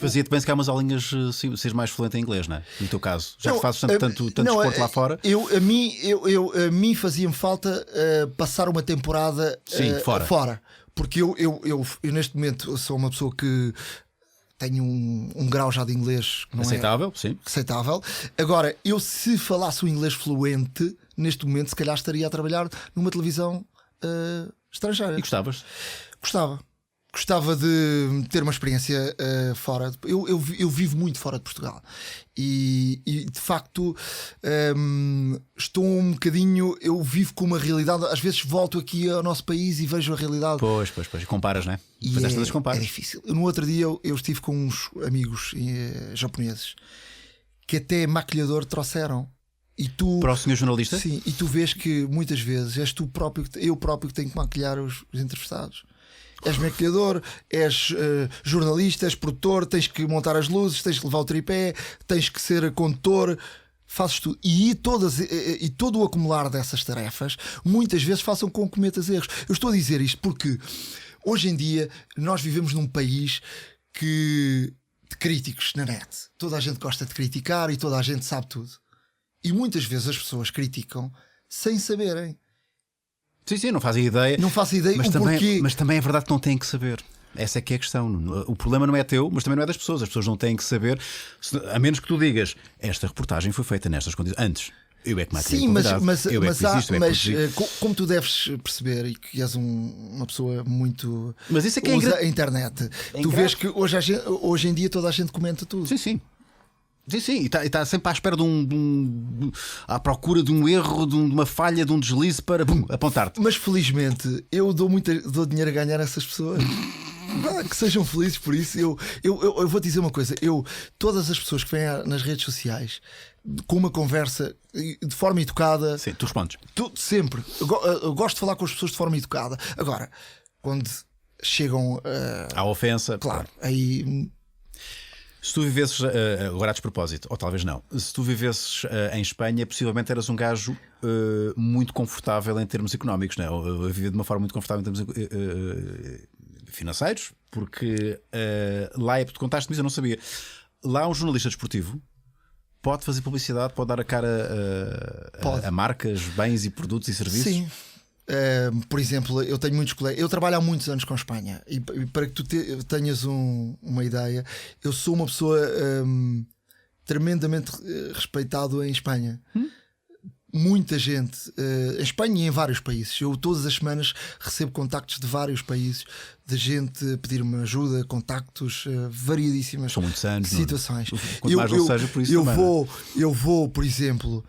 Fazia-te bem se calhar umas aulinhas, seres mais fluente em inglês, não é? No teu caso, já que fazes tanto desporto lá fora. A mim fazia-me falta passar uma temporada fora. Porque eu neste momento sou uma pessoa que tenho um grau já de inglês que não aceitável, sim. Aceitável. Agora, eu se falasse o inglês fluente, neste momento se calhar estaria a trabalhar numa televisão estrangeira. E gostavas? Gostava de ter uma experiência fora. Eu vivo muito fora de Portugal e de facto estou um bocadinho. Eu vivo com uma realidade. Às vezes volto aqui ao nosso país e vejo a realidade. Pois. Comparas, não é? E é difícil. No outro dia eu estive com uns amigos japoneses que até maquilhador trouxeram. E tu, para o senhor jornalista? Sim, e tu vês que muitas vezes és tu próprio, eu próprio que tenho que maquilhar os entrevistados. És maquilhador, és jornalista, és produtor, tens que montar as luzes, tens que levar o tripé, tens que ser condutor, fazes tudo. E todo o acumular dessas tarefas muitas vezes façam com que cometas erros. Eu estou a dizer isto porque hoje em dia nós vivemos num país de críticos na net. Toda a gente gosta de criticar e toda a gente sabe tudo. E muitas vezes as pessoas criticam sem saberem. Sim, não fazem ideia. Não faço ideia porquê. Mas também é verdade que não têm que saber. Essa é que é a questão. O problema não é teu, mas também não é das pessoas. As pessoas não têm que saber, a menos que tu digas: esta reportagem foi feita nestas condições. Antes, eu é que me sim, mas como tu deves perceber e que és uma pessoa muito. Mas isso é que usa a internet. Tu vês que hoje em dia toda a gente comenta tudo. Sim. Sim, e está sempre à espera à procura de um erro, de uma falha, de um deslize para apontar-te. Mas felizmente eu dou dinheiro a ganhar a essas pessoas. Que sejam felizes por isso. Eu vou dizer uma coisa: todas as pessoas que vêm nas redes sociais com uma conversa de forma educada. Sim, tu respondes. Sempre. Eu gosto de falar com as pessoas de forma educada. Agora, quando chegam à ofensa, claro, aí. Se tu vivesses, agora a despropósito, ou talvez não, se tu vivesses em Espanha, possivelmente eras um gajo muito confortável em termos económicos, não é? Eu vivia de uma forma muito confortável em termos financeiros, porque lá tu contaste-me isso, eu não sabia. Lá um jornalista desportivo pode fazer publicidade, pode dar a cara a marcas, bens e produtos e serviços. Sim. Por exemplo, eu tenho muitos colegas. Eu trabalho há muitos anos com a Espanha e para que tu tenhas uma ideia, eu sou uma pessoa tremendamente respeitado em Espanha. Muita gente em Espanha e em vários países. Eu todas as semanas recebo contactos de vários países, de gente pedir-me ajuda, contactos variadíssimas. São muitos anos, situações. Quanto mais não seja por isso eu vou, por exemplo.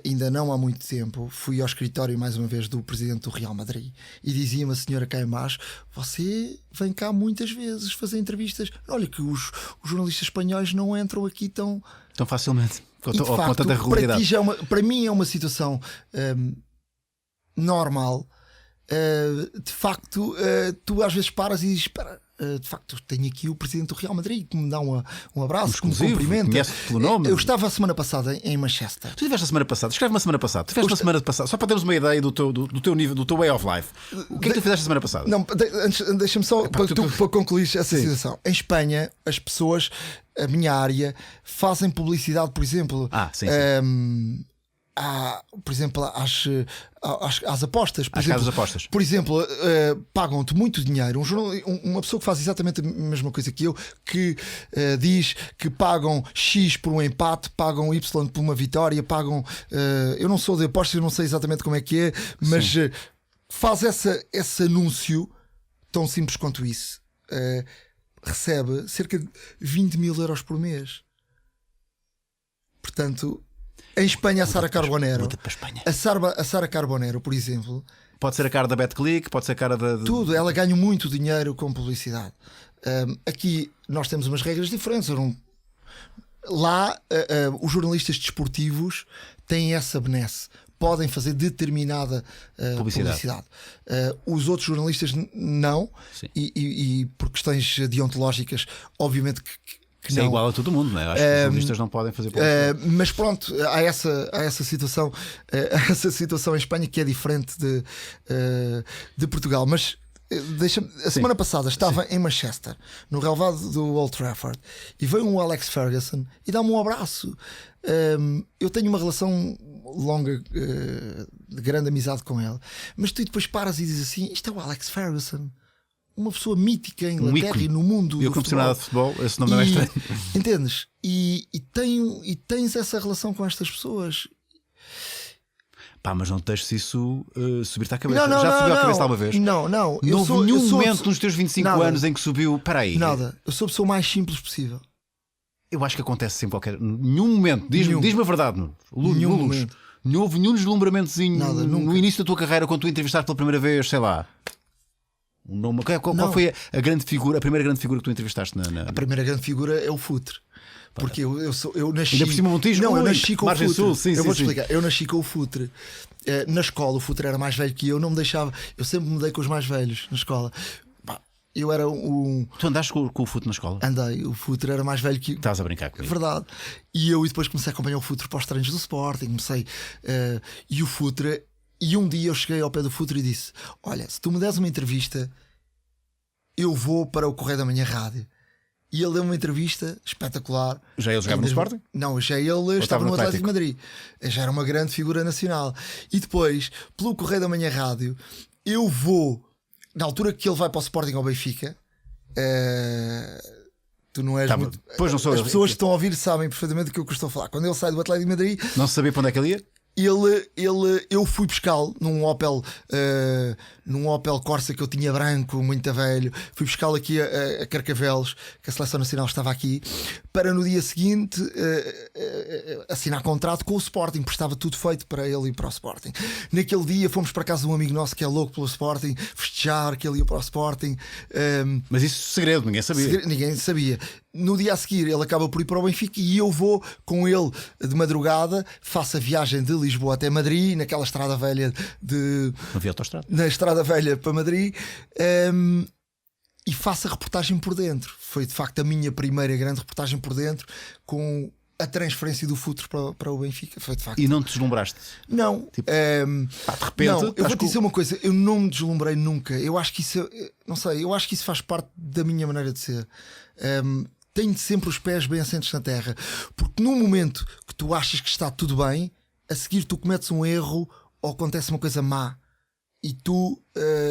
Ainda não há muito tempo fui ao escritório mais uma vez do presidente do Real Madrid e dizia-me a senhora cá em baixo: você vem cá muitas vezes fazer entrevistas, olha que os jornalistas espanhóis não entram aqui tão facilmente com facto, tanta regularidade. Para mim é uma situação normal. De facto, tu às vezes paras e dizes: espera, de facto, tenho aqui o presidente do Real Madrid que me dá um abraço, que me cumprimenta. Conhece-te pelo nome. Eu estava a semana passada em Manchester. Tu estiveste a semana passada, escreve uma semana passada. Tu estiveste na semana passada, só para termos uma ideia do teu nível, do teu way of life. O que é que tu fizeste a semana passada? Não, deixa-me só para concluir essa situação. Em Espanha, as pessoas, a minha área, fazem publicidade, por exemplo. Por exemplo, às apostas. Às casas de apostas. Por exemplo, pagam-te muito dinheiro. Uma pessoa que faz exatamente a mesma coisa que eu, que diz que pagam X por um empate, pagam Y por uma vitória, pagam. Eu não sou de apostas, eu não sei exatamente como é que é, mas faz esse anúncio tão simples quanto isso. Recebe cerca de 20 mil euros por mês. Portanto. Em Espanha, a Sara Carbonero. A Sara Carbonero, por exemplo. Pode ser a cara da BetClick, pode ser a cara da. Tudo, ela ganha muito dinheiro com publicidade. Aqui nós temos umas regras diferentes. Lá, os jornalistas desportivos têm essa benesse. Podem fazer determinada publicidade. Os outros jornalistas não. E por questões deontológicas, obviamente que isso é igual a todo mundo, não é? Acho que os jornalistas não podem fazer publicidade. Mas pronto, há essa situação em Espanha que é diferente de Portugal. Mas A semana passada estava em Manchester, no relvado do Old Trafford, e veio um Alex Ferguson e dá-me um abraço. Eu tenho uma relação longa, de grande amizade com ele, mas tu depois paras e dizes assim: isto é o Alex Ferguson, uma pessoa mítica em Inglaterra e no mundo. Eu, como percebo nada de futebol, esse nome não é estranho. Entendes? E tens essa relação com estas pessoas. Pá, mas não te deixes isso subir-te à cabeça. Já subiu à cabeça alguma vez? Não. Não houve nenhum momento nos teus 25 anos em que subiu. Espera aí. Nada. Eu sou a pessoa mais simples possível. Eu acho que acontece sempre qualquer. Nenhum momento. Diz-me a verdade. Nenhum momento. Não houve nenhum deslumbramento no início da tua carreira quando tu entrevistaste pela primeira vez, sei lá. Qual foi a grande figura, a primeira grande figura que tu entrevistaste? A primeira grande figura é o Futre. Porque eu nasci. Ainda por cima Montijo, eu nasci com o Futre. Sul, sim, eu vou-te explicar. Eu nasci com o Futre. Na escola, o Futre era mais velho que eu, não me deixava. Eu sempre me dei com os mais velhos na escola. Eu era Tu andaste com o Futre na escola? Andei, o Futre era mais velho que eu. Estás a brincar comigo? Verdade. E depois comecei a acompanhar o Futre para os treinos do Sporting. E o Futre. E um dia eu cheguei ao pé do Futre e disse: olha, se tu me des uma entrevista, eu vou para o Correio da Manhã Rádio. E ele deu uma entrevista espetacular. Já ele jogava no Sporting? Não, já ele estava no Atlético de Madrid. Já era uma grande figura nacional. E depois, pelo Correio da Manhã Rádio, eu vou, na altura que ele vai para o Sporting ao Benfica, tu não és muito. Pois não sou As eu. pessoas que estão a ouvir sabem perfeitamente do que eu estou a falar. Quando ele sai do Atlético de Madrid, não se sabia para onde é que ele ia? Eu fui buscá-lo num Opel Corsa que eu tinha branco, muito velho. Fui buscá-lo aqui a Carcavelos, que a Seleção Nacional estava aqui, para no dia seguinte assinar contrato com o Sporting, porque estava tudo feito para ele ir para o Sporting. Naquele dia fomos para casa de um amigo nosso que é louco pelo Sporting, festejar que ele ia para o Sporting. Mas isso segredo, ninguém sabia. Ninguém sabia. No dia a seguir ele acaba por ir para o Benfica e eu vou com ele de madrugada, faço a viagem de Lisboa até Madrid, naquela estrada velha de... Não havia autoestrada. Na estrada velha para Madrid, e faço a reportagem por dentro. Foi de facto a minha primeira grande reportagem por dentro, com a transferência do Futre para o Benfica. Foi de facto. E não te deslumbraste? Não. Tipo, de repente. Não, eu vou te dizer uma coisa, eu não me deslumbrei nunca. Eu acho que isso, não sei, eu acho que isso faz parte da minha maneira de ser. Tenho sempre os pés bem assentes na terra, porque no momento que tu achas que está tudo bem, a seguir tu cometes um erro ou acontece uma coisa má e tu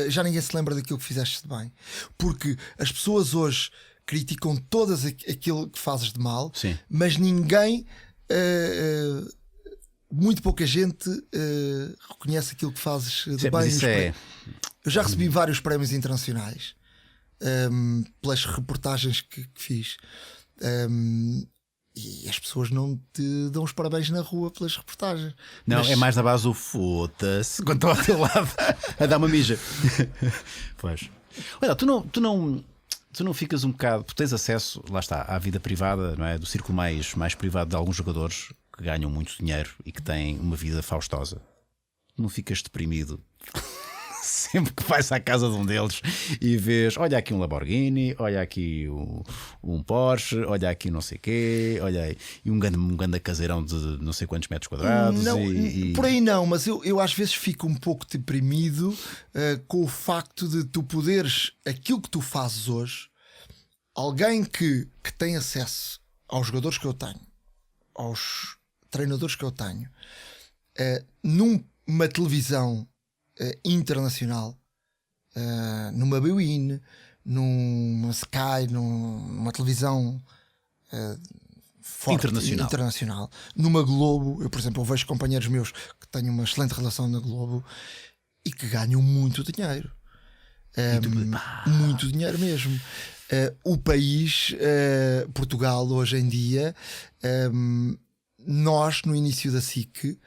já ninguém se lembra daquilo que fizeste de bem, porque as pessoas hoje criticam todas aquilo que fazes de mal. Sim. Mas ninguém, muito pouca gente reconhece aquilo que fazes de bem. Eu já recebi vários prémios internacionais pelas reportagens que fiz, e as pessoas não te dão os parabéns na rua pelas reportagens. Não, é mais na base do foda-se quando estou ao teu lado a dar uma mija. Pois. Olha, tu não ficas um bocado, tu tens acesso, lá está, à vida privada, não é? Do círculo mais privado de alguns jogadores que ganham muito dinheiro e que têm uma vida faustosa. Não ficas deprimido sempre que vais à casa de um deles e vês, olha aqui um Lamborghini, olha aqui um Porsche, olha aqui não sei quê, olha aí, e um grande caseirão de não sei quantos metros quadrados. Não, por aí não, mas eu às vezes fico um pouco deprimido com o facto de tu poderes, aquilo que tu fazes hoje, alguém que tem acesso aos jogadores que eu tenho, aos treinadores que eu tenho, numa televisão internacional, numa BWIN, numa Sky, numa televisão forte, internacional, numa Globo. Eu, por exemplo, vejo companheiros meus que têm uma excelente relação na Globo e que ganham muito dinheiro, muito dinheiro mesmo. O país, Portugal, hoje em dia, nós no início da SIC,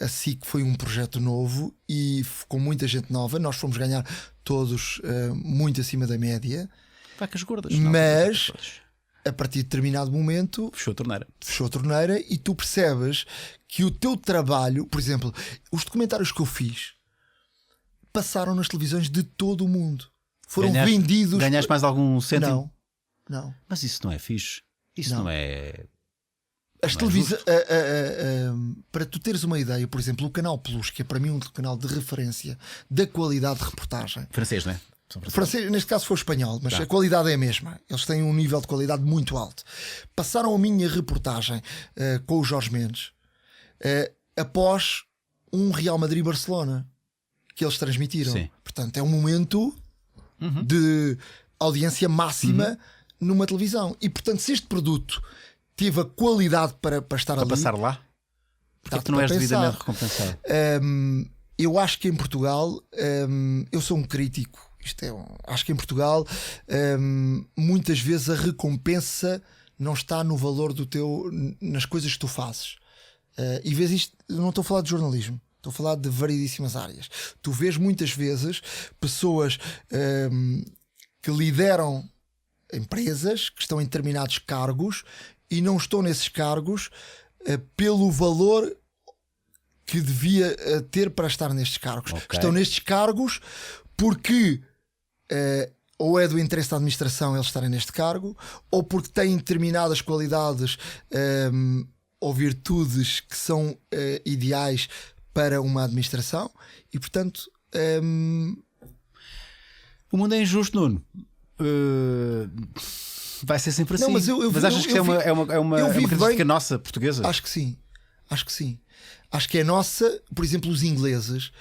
a SIC foi um projeto novo e com muita gente nova. Nós fomos ganhar todos muito acima da média. Vacas gordas. Mas a partir de determinado momento fechou a torneira e tu percebes que o teu trabalho, por exemplo, os documentários que eu fiz passaram nas televisões de todo o mundo. Foram vendidos. Ganhaste mais algum cêntimo? Não. Mas isso não é fixe. Isso não é... As televisões, para tu teres uma ideia, por exemplo, o Canal Plus, que é para mim um canal de referência da qualidade de reportagem. Francês, não é? Francês, neste caso foi o espanhol, mas a qualidade é a mesma. Eles têm um nível de qualidade muito alto. Passaram a minha reportagem com o Jorge Mendes após um Real Madrid-Barcelona que eles transmitiram. Sim. Portanto, é um momento de audiência máxima numa televisão. E portanto, se este produto teve a qualidade para estar para ali, passar lá, porque tu não és devidamente recompensado. Eu acho que em Portugal, eu sou um crítico. Acho que em Portugal muitas vezes a recompensa não está no valor do teu, nas coisas que tu fazes. E vês isto, não estou a falar de jornalismo, estou a falar de variedíssimas áreas. Tu vês muitas vezes pessoas que lideram empresas, que estão em determinados cargos e não estão nesses cargos pelo valor que devia ter para estar nestes cargos. Okay. Estão nestes cargos porque ou é do interesse da administração eles estarem neste cargo, ou porque têm determinadas qualidades ou virtudes que são ideais para uma administração e portanto o mundo é injusto, Nuno. Vai ser sempre assim. Não, mas achas que é uma crítica nossa, portuguesa? Acho que sim. Acho que é nossa. Por exemplo, os ingleses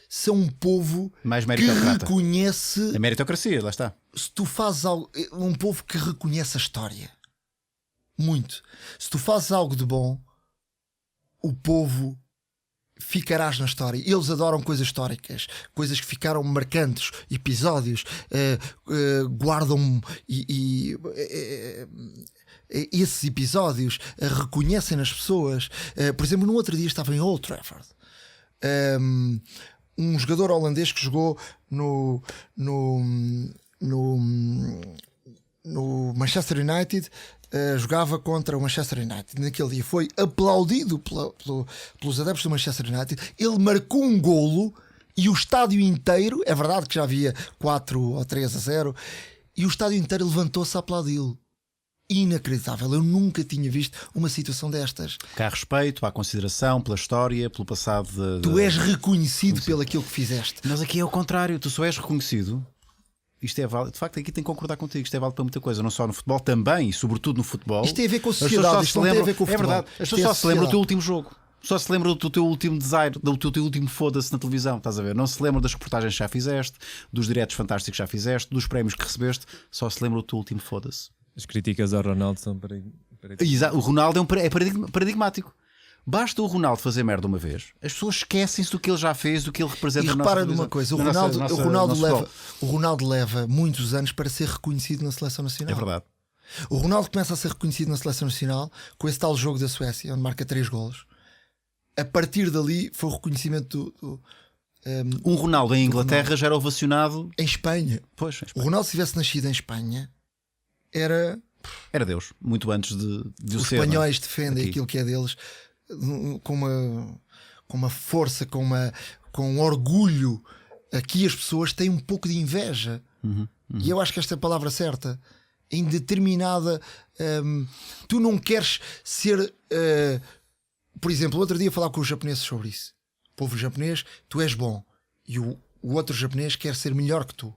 são um povo mais que reconhece a meritocracia, lá está. Se tu fazes algo, um povo que reconhece a história muito. Se tu fazes algo de bom, o povo ficarás na história. Eles adoram coisas históricas, coisas que ficaram marcantes, episódios, guardam esses episódios, reconhecem nas pessoas. Por exemplo, no outro dia estava em Old Trafford. Um jogador holandês que jogou no Manchester United, jogava contra o Manchester United. Naquele dia foi aplaudido pelos adeptos do Manchester United. Ele marcou um golo e o estádio inteiro, é verdade que já havia 4 ou 3-0, e o estádio inteiro levantou-se a aplaudi-lo. Inacreditável, eu nunca tinha visto uma situação destas. Porque há respeito, há consideração pela história, pelo passado tu és reconhecido pelo aquilo que fizeste. Mas aqui é o contrário, tu só és reconhecido. Isto é válido, de facto aqui tenho que concordar contigo. Isto é válido para muita coisa, não só no futebol, também e sobretudo no futebol. Isto tem a ver com a sociedade, isto não tem a ver com o futebol. É verdade, as pessoas só se lembram do teu último jogo, só se lembram do teu último desire, do teu último foda-se na televisão, estás a ver? Não se lembram das reportagens que já fizeste, dos diretos fantásticos que já fizeste, dos prémios que recebeste, só se lembram do teu último foda-se. As críticas ao Ronaldo são Exato, o Ronaldo é paradigmático. Basta o Ronaldo fazer merda uma vez, as pessoas esquecem-se do que ele já fez, do que ele representa. E repara numa coisa, o Ronaldo leva muitos anos para ser reconhecido na seleção nacional. É verdade. O Ronaldo começa a ser reconhecido na seleção nacional com esse tal jogo da Suécia, onde marca 3 golos. A partir dali foi o reconhecimento um Ronaldo em Inglaterra já era ovacionado em Espanha. Pois, em Espanha. O Ronaldo, se tivesse nascido em Espanha, era Deus, muito antes de o os ser. espanhóis não? defendem Aqui. aquilo que é deles com uma força, com um orgulho. Aqui as pessoas têm um pouco de inveja. E eu acho que esta é a palavra certa. Em determinada tu não queres ser por exemplo, outro dia falar com os japoneses sobre isso. O povo japonês, tu és bom e o outro japonês quer ser melhor que tu.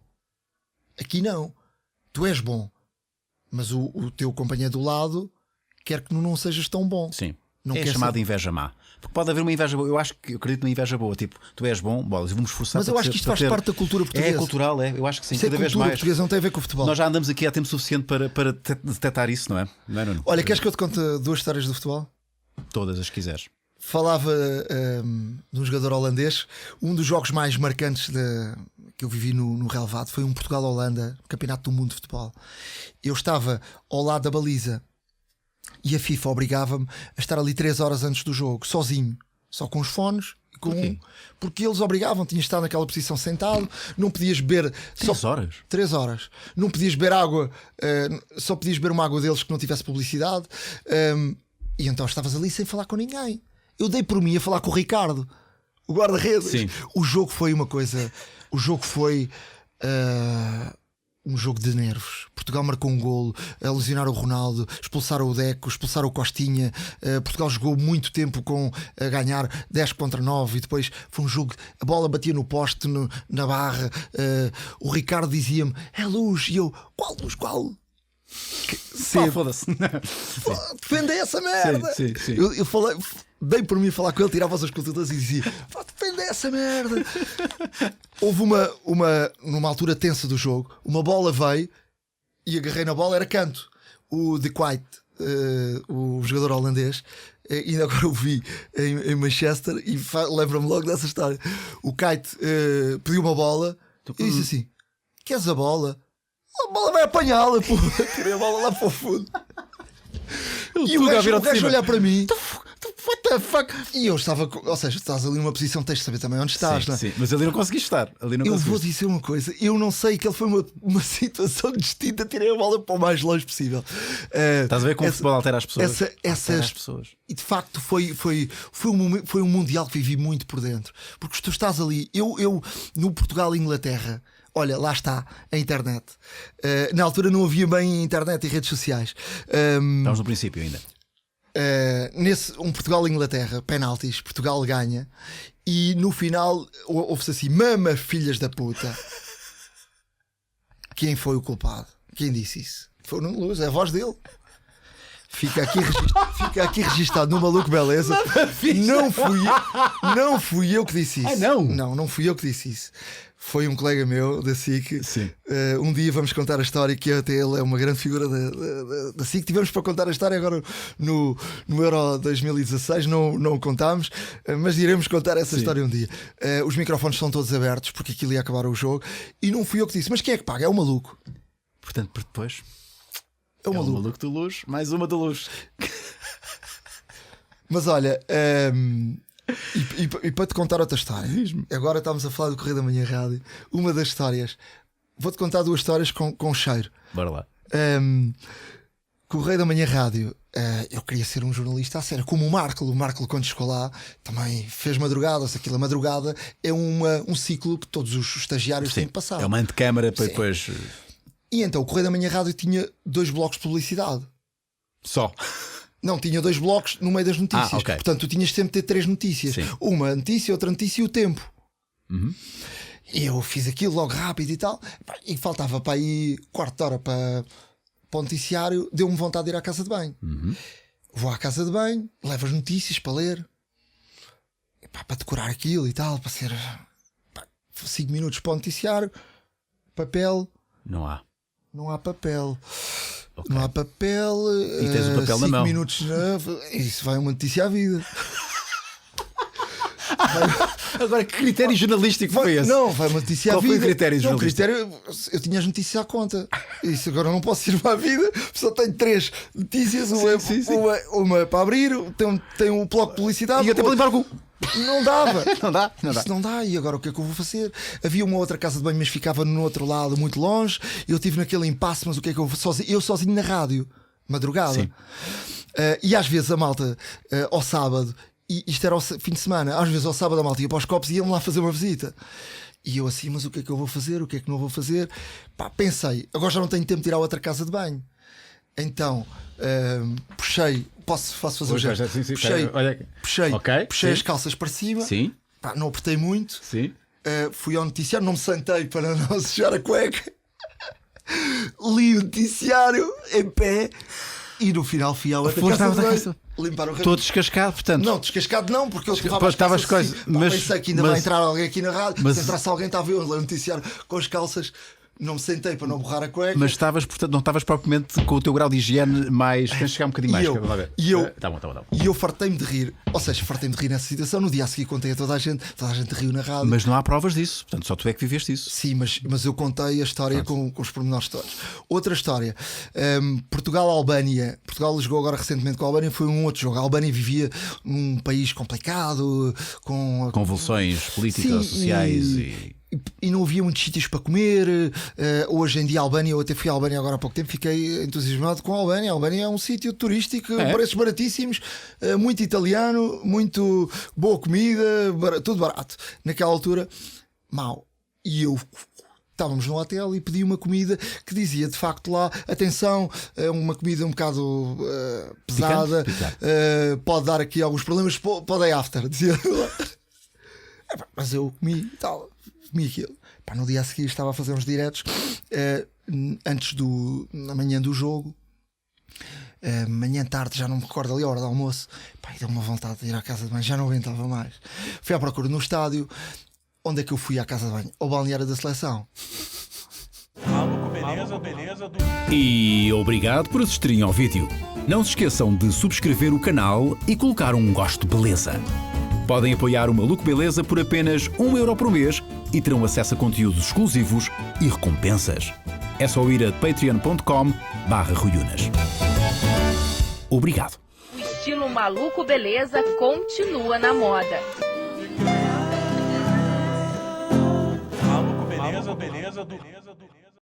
Aqui não, tu és bom, mas o teu companheiro do lado quer que não sejas tão bom. Sim. Não é quer chamada ser... inveja má. Porque pode haver uma inveja boa. Eu acredito numa inveja boa. Tipo, tu és bom, bolas, e vamos esforçar. Mas eu acho que isto faz parte da cultura portuguesa. É cultural, é. Eu acho que sim. Isso cada vez mais. Portuguesa não tem a ver com o futebol. Nós já andamos aqui há tempo suficiente para detectar isso, não é? Não é, Nuno? Olha, queres que eu te conte 2 histórias do futebol? Todas as que quiseres. Falava de um jogador holandês. Um dos jogos mais marcantes que eu vivi no relevado foi um Portugal-Holanda, Campeonato do Mundo de Futebol. Eu estava ao lado da baliza e a FIFA obrigava-me a estar ali 3 horas antes do jogo, sozinho, só com os fones. Porque eles obrigavam, tinhas de estar naquela posição sentado, não podias beber 3 horas? 3 horas, não podias beber água, só podias beber uma água deles que não tivesse publicidade, e então estavas ali sem falar com ninguém. Eu dei por mim a falar com o Ricardo, o guarda-redes. O jogo foi uma coisa, o jogo foi um jogo de nervos. Portugal marcou um golo, a lesionar o Ronaldo, expulsaram o Deco, expulsaram o Costinha. Portugal jogou muito tempo a ganhar 10 contra 9 e depois foi um jogo, a bola batia no poste, na barra. O Ricardo dizia-me: é luz, e eu: qual luz, qual? Foda-se. Defende essa merda. Sim. Eu falei, dei por mim a falar com ele, tirava os escutadores e dizia: defende essa merda. Houve numa altura tensa do jogo, uma bola veio e agarrei na bola, era canto. O De Kuyt, o jogador holandês, ainda agora o vi em Manchester e lembro-me logo dessa história. O Kuyt pediu uma bola e disse assim: queres a bola? A bola vai apanhá-la, pô. Tirei a bola lá para o fundo. E o gajo olhar para mim: what the fuck? E eu estava, ou seja, estás ali numa posição, tens de saber também onde estás, não é? Sim, mas ali não conseguiste estar. Eu vou dizer uma coisa: eu não sei, que ele foi uma situação distinta. Tirei a bola para o mais longe possível. Estás a ver como o futebol altera as pessoas? Altera as pessoas. E de facto foi um mundial que vivi muito por dentro. Porque tu estás ali, eu no Portugal e Inglaterra. Olha, lá está a internet. Na altura não havia bem internet e redes sociais. Estamos no princípio ainda. Nesse Portugal e Inglaterra, penaltis, Portugal ganha. E no final houve-se assim: mama, filhas da puta. Quem foi o culpado? Quem disse isso? Foi o Nuno Luz, é a voz dele. Fica aqui registado no Maluco Beleza. Não fui eu que disse isso. Não fui eu que disse isso. Foi um colega meu da SIC. Um dia vamos contar a história, que até ele é uma grande figura da SIC. Tivemos para contar a história agora no Euro 2016. Não contámos, mas iremos contar essa história um dia. Os microfones são todos abertos porque aquilo ia acabar o jogo. E não fui eu que disse. Mas quem é que paga? É o maluco. Portanto, por depois é o maluco de Luz. Mais uma de Luz. Mas olha, e para te contar outra história, agora estamos a falar do Correio da Manhã Rádio. Uma das histórias, vou-te contar duas histórias com cheiro. Bora lá. Correio da Manhã Rádio, eu queria ser um jornalista a sério, como o Marco quando chegou lá também fez madrugada. Ou seja, aquilo, a madrugada é um ciclo que todos os estagiários têm que passar. É uma antecâmara para depois. E então o Correio da Manhã Rádio tinha 2 blocos de publicidade. Só? Não, tinha 2 blocos no meio das notícias. Okay. Portanto, tu tinhas sempre de ter 3 notícias. Sim. Uma notícia, outra notícia e o tempo. Uhum. E eu fiz aquilo logo rápido e tal. E faltava para aí quarto de hora para o noticiário. Deu-me vontade de ir à casa de banho. Uhum. Vou à casa de banho, levo as notícias para ler. E, para decorar aquilo e tal. Para ser 5 minutos para o noticiário. Papel. Não há papel. Okay. Não há papel. E tens o papel na mão. 5 minutos. Isso vai uma notícia à vida. Agora, que critério jornalístico foi esse? Não, vai uma notícia à vida. Qual foi o critério jornalístico? Eu tinha as notícias à conta. Isso agora não posso ir para a vida. Só tenho 3 notícias. Uma para abrir, tem um bloco de publicidade. E até para limpar o cu. Não dava. Não dá. Isso não dá. E agora o que é que eu vou fazer? Havia uma outra casa de banho, mas ficava no outro lado, muito longe. Eu estive naquele impasse, mas o que é que eu vou fazer? Eu sozinho na rádio, madrugada. E às vezes a malta, ao sábado, e isto era ao fim de semana, às vezes ao sábado a malta ia para os copos e iam lá fazer uma visita. E eu assim, mas o que é que eu vou fazer? O que é que não vou fazer? Pensei, agora já não tenho tempo de ir à outra casa de banho. Então puxei. Posso fazer o gesto? Puxei as calças para cima. Sim. Não apertei muito. Sim. Fui ao noticiário, não me sentei para não sujar a cueca. Li o noticiário em pé e no final fui à outra casa. Limpar o todo descascado, portanto. Não, descascado não, porque eu estava as coisas. Mas pensei que ainda vai entrar alguém aqui na rádio. Se entrasse alguém, estava eu a ler o noticiário com as calças. Não me sentei para não borrar a cueca. Mas portanto, não estavas propriamente com o teu grau de higiene mais. Tens de chegar um bocadinho mais. Tá bom. E eu fartei-me de rir. Ou seja, fartei-me de rir nessa situação. No dia a seguir contei a toda a gente riu na rádio. Mas não há provas disso. Portanto, só tu é que viveste isso. Sim, mas eu contei a história com os pormenores todos. Outra história. Portugal-Albânia. Portugal jogou agora recentemente com a Albânia. Foi um outro jogo. A Albânia vivia num país complicado, com convulsões políticas, sociais e não havia muitos sítios para comer. Hoje em dia a Albânia, eu até fui à Albânia agora há pouco tempo, fiquei entusiasmado com a Albânia. A Albânia é um sítio turístico, preços baratíssimos, muito italiano, muito boa comida, tudo barato. Naquela altura, mau. E eu estávamos no hotel e pedi uma comida que dizia de facto lá, atenção, é uma comida um bocado pesada, Picante. pode dar aqui alguns problemas, pode é after, dizia lá. Mas eu comi aquilo. Pá, no dia a seguir estava a fazer uns diretos na manhã do jogo. Manhã, tarde, já não me recordo ali a hora do almoço. Pá, deu uma vontade de ir à casa de banho, já não aguentava mais. Fui à procura no estádio. Onde é que eu fui à casa de banho? Ao balneário da seleção. E obrigado por assistirem ao vídeo. Não se esqueçam de subscrever o canal e colocar um gosto de beleza. Podem apoiar o Maluco Beleza por apenas €1 por mês e terão acesso a conteúdos exclusivos e recompensas. É só ir a patreon.com/ruiunas. Obrigado. O estilo Maluco Beleza continua na moda. Beleza.